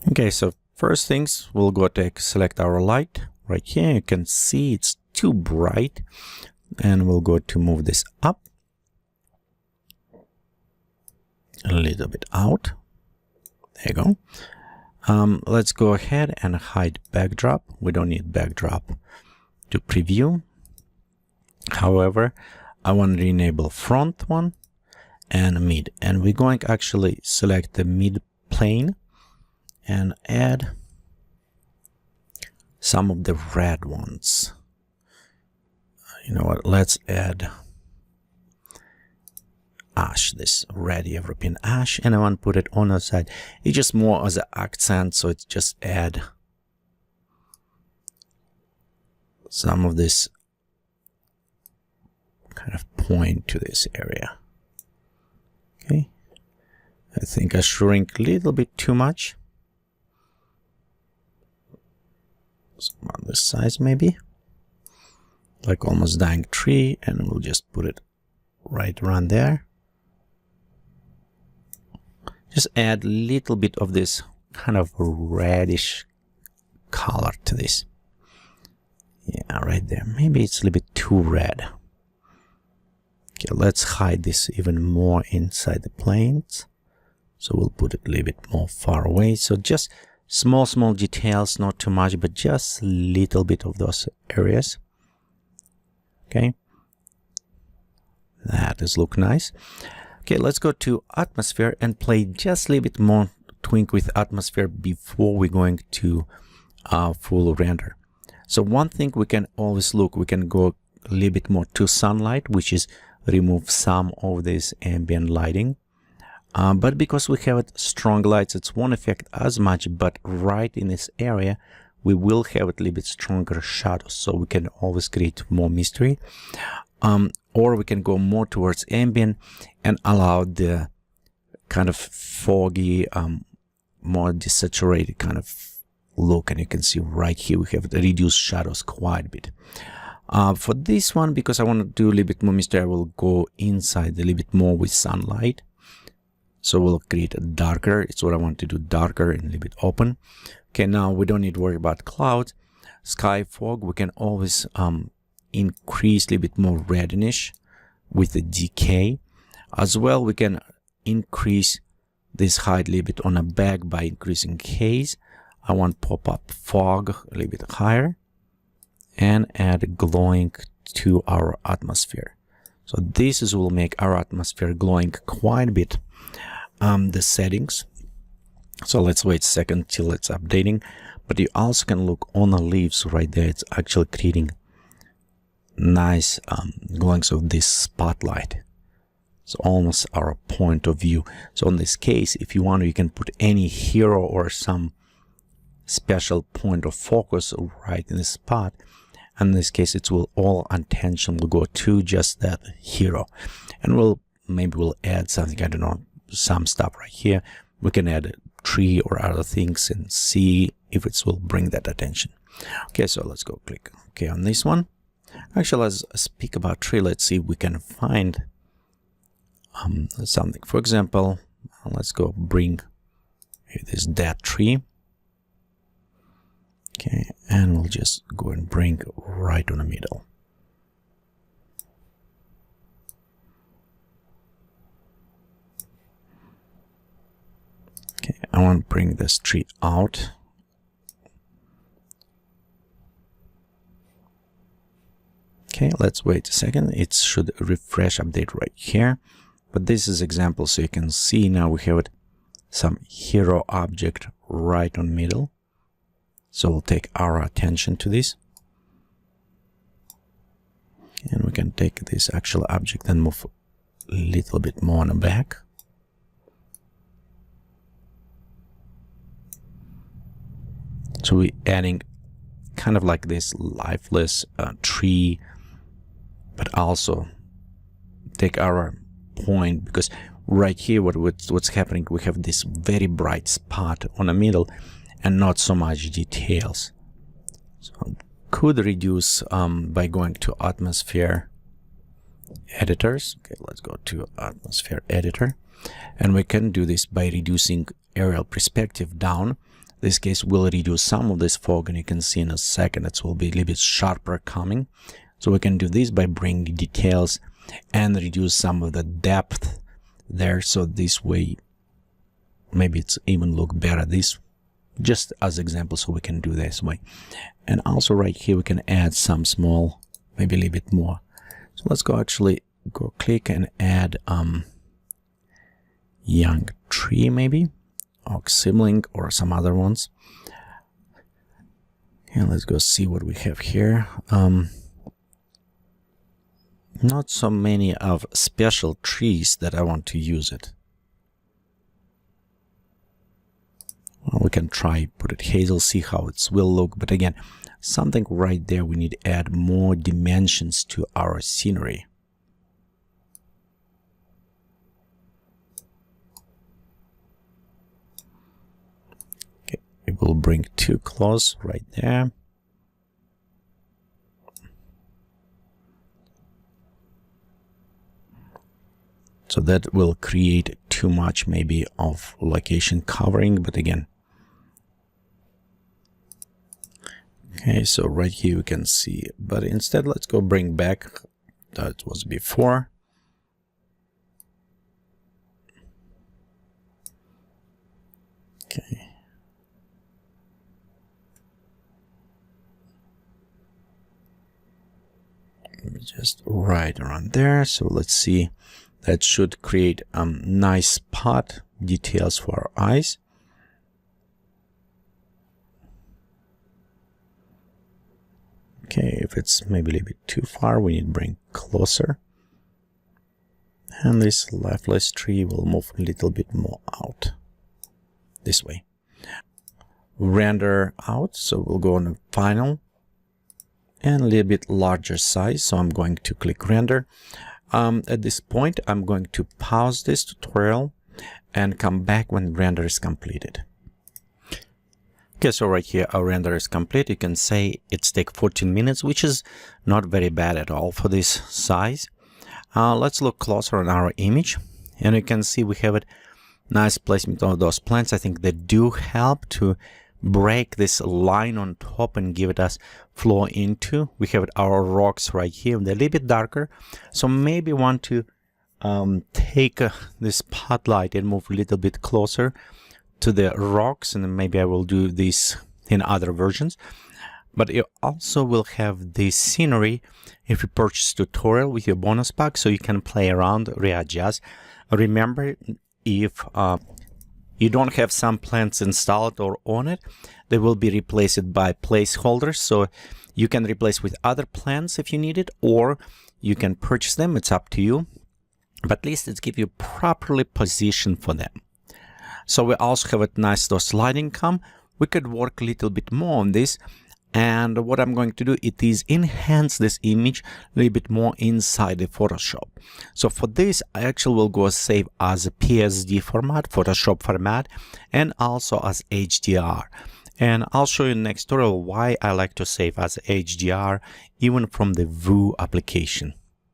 Okay, so first things, we'll go select our light right here. You can see it's too bright, and we'll go to move this up a little bit out. There you go. Let's go ahead and hide backdrop. We don't need backdrop to preview. However, I want to enable front one and mid, and we're going to actually select the mid plane and add some of the red ones. You know what, let's add ash, this red European ash, and I want to put it on the side. It's just more as an accent, so it's just add some of this kind of point to this area. Okay, I think I shrink a little bit too much. Some on this size maybe, like almost dying tree, and we'll just put it right around there. Just add a little bit of this kind of reddish color to this. Yeah, right there. Maybe it's a little bit too red. Okay, let's hide this even more inside the planes. So we'll put it a little bit more far away. So just small details, not too much, but just a little bit of those areas. Okay, that does look nice. Okay, let's go to atmosphere and play just a little bit more twink with atmosphere before we're going to full render. So one thing we can always look, we can go a little bit more to sunlight, which is remove some of this ambient lighting. But because we have strong lights, it won't affect as much, but right in this area, we will have a little bit stronger shadows, so we can always create more mystery. Or we can go more towards ambient and allow the kind of foggy, more desaturated kind of look. And you can see right here, we have the reduced shadows quite a bit. For this one, because I want to do a little bit more mystery, I will go inside a little bit more with sunlight. So we'll create a darker. It's what I want to do, darker and a little bit open. Okay, now we don't need to worry about clouds. Sky fog, we can always increase a little bit more reddish with the decay. As well, we can increase this height a little bit on a back by increasing haze. I want pop-up fog a little bit higher and add glowing to our atmosphere. So this is will make our atmosphere glowing quite a bit. The settings. So let's wait a second till it's updating. But you also can look on the leaves right there. It's actually creating nice glowings of this spotlight. It's almost our point of view. So in this case, if you want, you can put any hero or some special point of focus right in this spot. And in this case, it will all attention will go to just that hero. And maybe we'll add something, I don't know, some stuff right here. We can add a tree or other things and see if it will bring that attention. Okay, so let's go click OK on this one. Actually, let's speak about tree. Let's see if we can find something. For example, let's go bring this dead tree. Okay, and we'll just go and bring right on the middle. Okay, I want to bring this tree out. Okay, let's wait a second. It should refresh update right here. But this is example, so you can see now we have some hero object right on middle. So we'll take our attention to this. And we can take this actual object and move a little bit more on the back. So we're adding kind of like this lifeless tree, but also take our point, because right here what's happening, we have this very bright spot on the middle and not so much details. So could reduce by going to atmosphere editors. Okay, let's go to atmosphere editor, and we can do this by reducing aerial perspective down. this case will reduce some of this fog, and you can see in a second it will be a little bit sharper coming. So we can do this by bringing details and reduce some of the depth there, so this way maybe it's even look better, this just as example, so we can do this way. And also right here we can add some small, maybe a little bit more. So let's go click and add young tree, maybe, or sibling, or some other ones. And let's go see what we have here. Not so many of special trees that I want to use it. Well, we can try put it hazel, see how it will look, but again, something right there, we need to add more dimensions to our scenery. Okay, we will bring too close right there. So that will create too much maybe of location covering, but again. Okay, so right here you can see, but instead let's go bring back that was before. Okay. Just right around there. So let's see. That should create nice spot details for our eyes. Okay, if it's maybe a little bit too far, we need to bring closer. And this leafless tree will move a little bit more out this way. Render out, so we'll go on the final and a little bit larger size. So I'm going to click render. At this point, I'm going to pause this tutorial and come back when render is completed. Okay, so right here, our render is complete. You can say it's take 14 minutes, which is not very bad at all for this size. Let's look closer on our image, and you can see we have a nice placement of those plants. I think they do help to break this line on top and give it us flow into. We have our rocks right here, they're a little bit darker, so maybe want to take this spotlight and move a little bit closer to the rocks, and then maybe I will do this in other versions. But you also will have the scenery if you purchase tutorial with your bonus pack, so you can play around, readjust. Remember, if you don't have some plants installed or on it, they will be replaced by placeholders. So you can replace with other plants if you need it, or you can purchase them. It's up to you. But at least it gives you properly positioned for them. So we also have a nice sliding cam. We could work a little bit more on this. And what I'm going to do, it is enhance this image a little bit more inside the Photoshop. So for this, I actually will go save as a PSD format, Photoshop format, and also as HDR. And I'll show you in the next tutorial why I like to save as HDR, even from the Vue application.